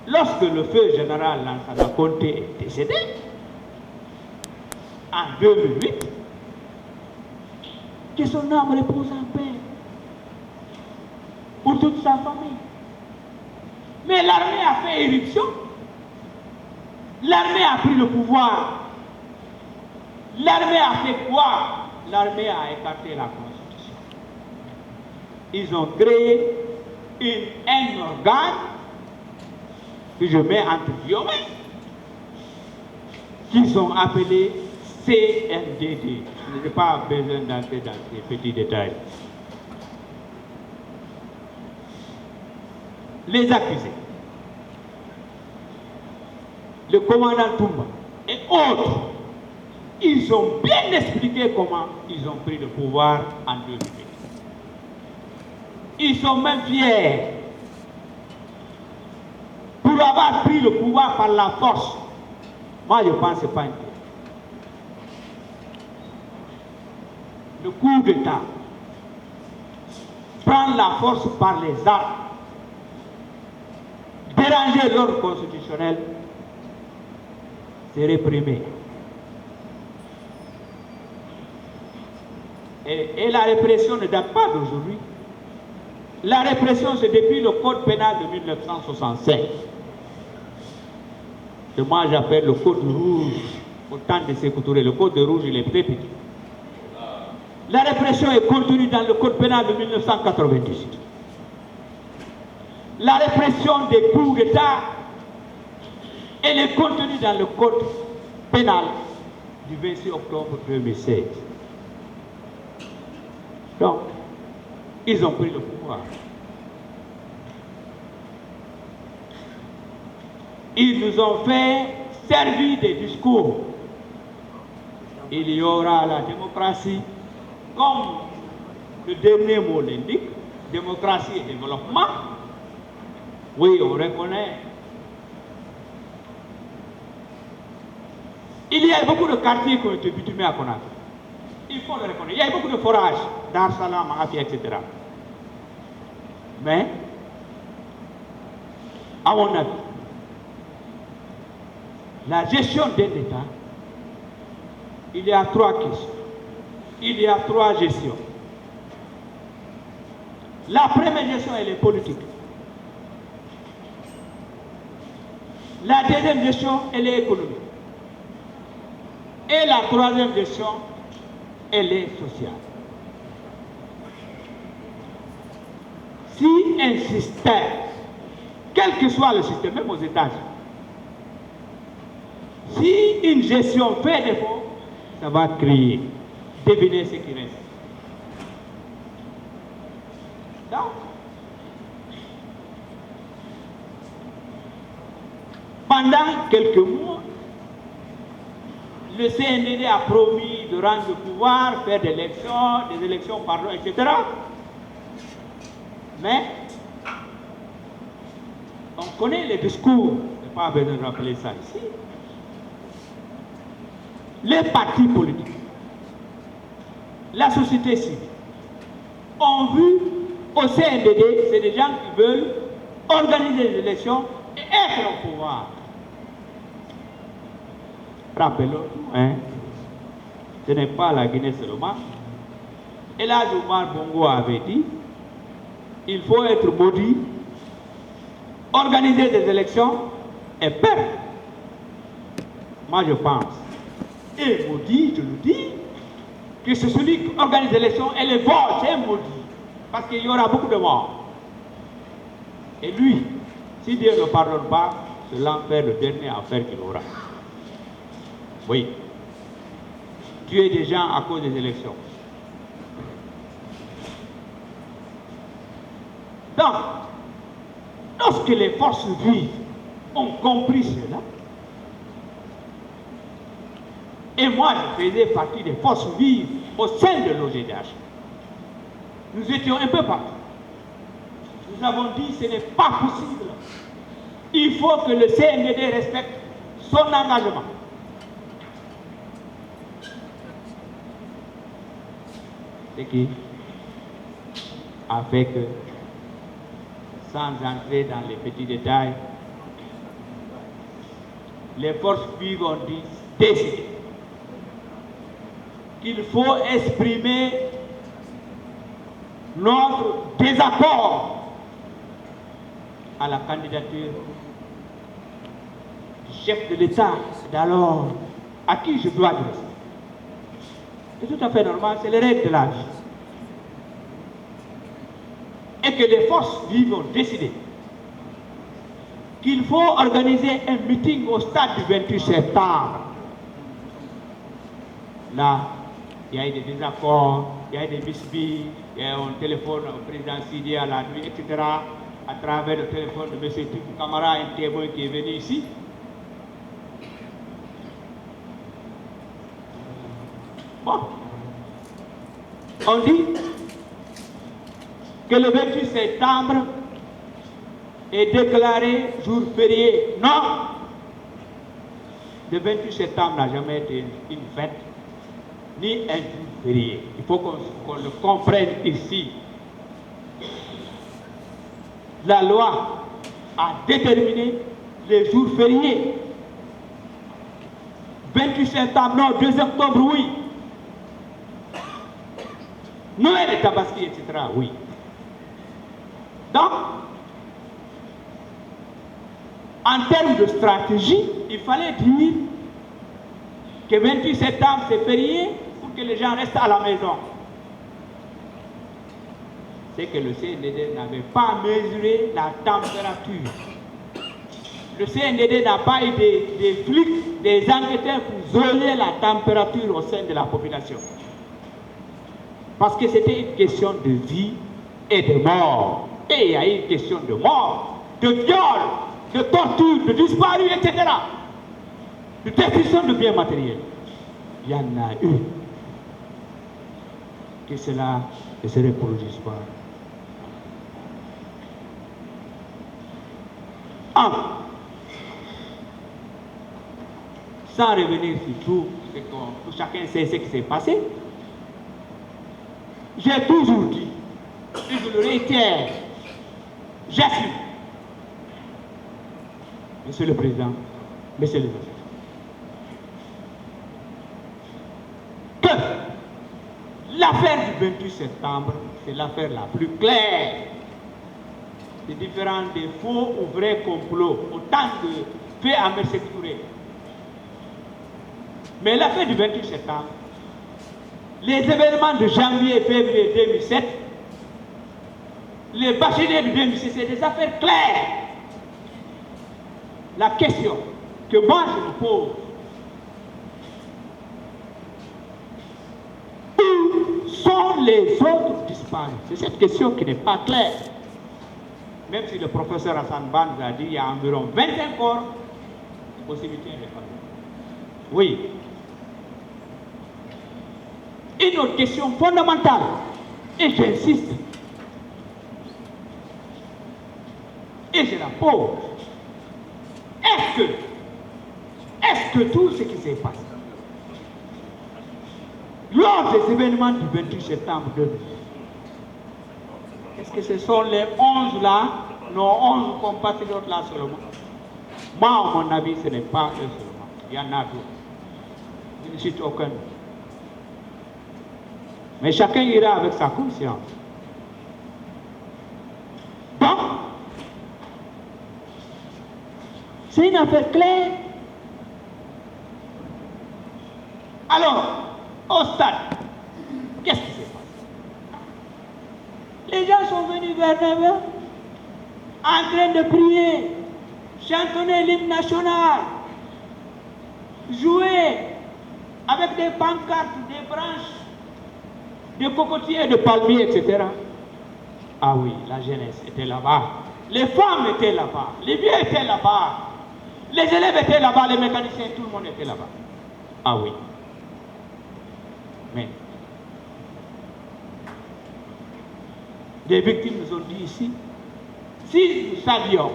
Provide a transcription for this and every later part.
lorsque le feu général Lansana Conté est décédé, en 2008, que son âme repose en paix pour toute sa famille. Mais l'armée a fait éruption, l'armée a pris le pouvoir, l'armée a fait quoi? L'armée a écarté la Constitution. Ils ont créé un organe que je mets entre guillemets, qu'ils ont appelé CNDD. Je n'ai pas besoin d'entrer dans ces petits détails. Les accusés, le commandant Toumba et autres, ils ont bien expliqué comment ils ont pris le pouvoir en 2008. Ils sont même fiers pour avoir pris le pouvoir par la force. Moi, je pense que ce n'est pas un coup. Le coup d'État, prendre la force par les armes, déranger l'ordre constitutionnel, c'est réprimer. Et la répression ne date pas d'aujourd'hui. La répression, c'est depuis le code pénal de 1965. Que moi j'appelle le code rouge. Autant de Sékou Touré, le code rouge, il est très petit. La répression est contenue dans le code pénal de 1998. La répression des coups d'État, elle est contenue dans le code pénal du 26 octobre 2016. Donc, ils ont pris le pouvoir. Ils nous ont fait servir des discours. Il y aura la démocratie, comme le dernier mot l'indique, démocratie et développement. Oui, on reconnaît. Il y a beaucoup de quartiers qui ont été bitumés à Conakry. Il faut le reconnaître. Il y a beaucoup de forages, Dar Salam, Magafi, etc. Mais, à mon avis, la gestion d'un État, il y a trois questions. Il y a trois gestions. La première gestion, elle est politique. La deuxième gestion, elle est économique. Et la troisième gestion, elle est sociale. Si un système, quel que soit le système, même aux États-Unis, si une gestion fait défaut, ça va créer. Devinez ce qui reste. Donc, pendant quelques mois, le CNDD a promis de rendre le pouvoir, faire des élections, pardon, etc. Mais, on connaît les discours, je n'ai pas besoin de rappeler ça ici. Les partis politiques, la société civile, ont vu au CNDD, c'est des gens qui veulent organiser des élections et être au pouvoir. Rappelons-nous, hein, ce n'est pas la Guinée seulement. Et là, Omar Bongo avait dit, il faut être maudit, organiser des élections et perdre. Moi, je pense, et maudit, je le dis, que c'est celui qui organise les élections et les votes, c'est maudit. Parce qu'il y aura beaucoup de morts. Et lui, si Dieu ne pardonne pas, c'est l'enfer, le dernier affaire qu'il aura. Oui. Tuer des gens à cause des élections. Donc, lorsque les forces vives ont compris cela, et moi je faisais partie des forces vives au sein de l'OGDH, nous étions un peu partout. Nous avons dit ce n'est pas possible. Il faut que le CNDD respecte son engagement. Ce qui a fait que, sans entrer dans les petits détails, les forces vives ont décidé qu'il faut exprimer notre désaccord à la candidature du chef de l'État d'alors, à qui je dois adresser. C'est tout à fait normal, c'est les règles de la vie. Et que les forces vives ont décidé qu'il faut organiser un meeting au stade du 28 septembre. Là, il y a eu des désaccords, il y a eu des bisbilles, on téléphone au président Sidi à la nuit, etc. À travers le téléphone de M. Tikou Camara, un témoin qui est venu ici. Bon, on dit que le 28 septembre est déclaré jour férié. Non! Le 28 septembre n'a jamais été une fête, ni un jour férié. Il faut qu'on le comprenne ici. La loi a déterminé les jours fériés. 28 septembre, non, 2 octobre, oui. Noël et Tabaski, etc., oui. Donc, en termes de stratégie, il fallait dire que 28 septembre c'est férié pour que les gens restent à la maison. C'est que le CNDD n'avait pas mesuré la température. Le CNDD n'a pas eu des flics, des enquêteurs pour zoner la température au sein de la population. Parce que c'était une question de vie et de mort. Et il y a eu une question de mort, de viol, de torture, de disparu, etc. De destruction de biens matériels. Il y en a eu. Que cela ne se reproduise pas. Sans revenir sur tout, chacun sait ce qui s'est passé. J'ai toujours dit, et je le réitère, j'assume, Monsieur le Président, Monsieur le Ministre, que l'affaire du 28 septembre, c'est l'affaire la plus claire. C'est différent des faux ou vrais complots, autant de faits à Mercé Touré. Mais l'affaire du 28 septembre, les événements de janvier et février 2007, les bacheliers de 2006, c'est des affaires claires. La question que moi je me pose, où sont les autres disparus? C'est cette question qui n'est pas claire. Même si le professeur Hassan Ban nous a dit qu'il y a environ 25 corps au cimetière des familles. Oui. Une autre question fondamentale, et j'insiste, et je la pose. Est-ce que tout ce qui s'est passé lors des événements du 28 septembre 2000, est-ce que ce sont les 11 là, nos 11 compatriotes là seulement? Moi, à mon avis, ce n'est pas eux seulement. Il y en a d'autres. Je ne cite aucun. Mais chacun ira avec sa conscience. Donc, c'est une affaire claire. Alors, au stade, qu'est-ce qui s'est passé? Les gens sont venus vers 9h, en train de prier, chantonner l'hymne national, jouer avec des pancartes, des branches, des cocotiers, de palmiers, etc. Ah oui, la jeunesse était là-bas, les femmes étaient là-bas, les vieux étaient là-bas, les élèves étaient là-bas, les mécaniciens, tout le monde était là-bas. Ah oui. Mais des victimes nous ont dit ici, si nous savions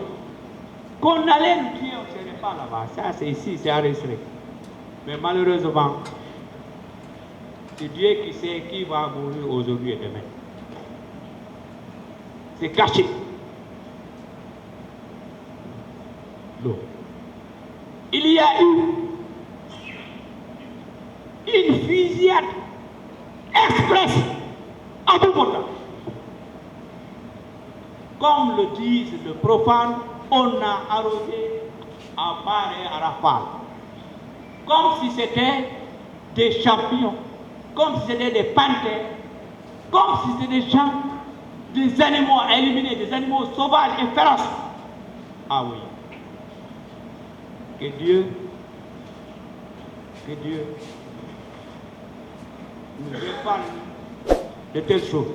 qu'on allait nous tuer, on ne serait pas là-bas. Ça, c'est ici, c'est enregistré. Mais malheureusement, c'est Dieu qui sait qui va mourir aujourd'hui et demain. C'est caché. Donc, il y a eu une fusillade express à Bogota. Comme le disent les profanes, on a arrosé à barre et à rafale. Comme si c'était des champions, comme si c'était des panthères, comme si c'était des gens, des animaux à éliminer, des animaux sauvages et féroces. Ah oui. Que Dieu nous épargne de telles choses.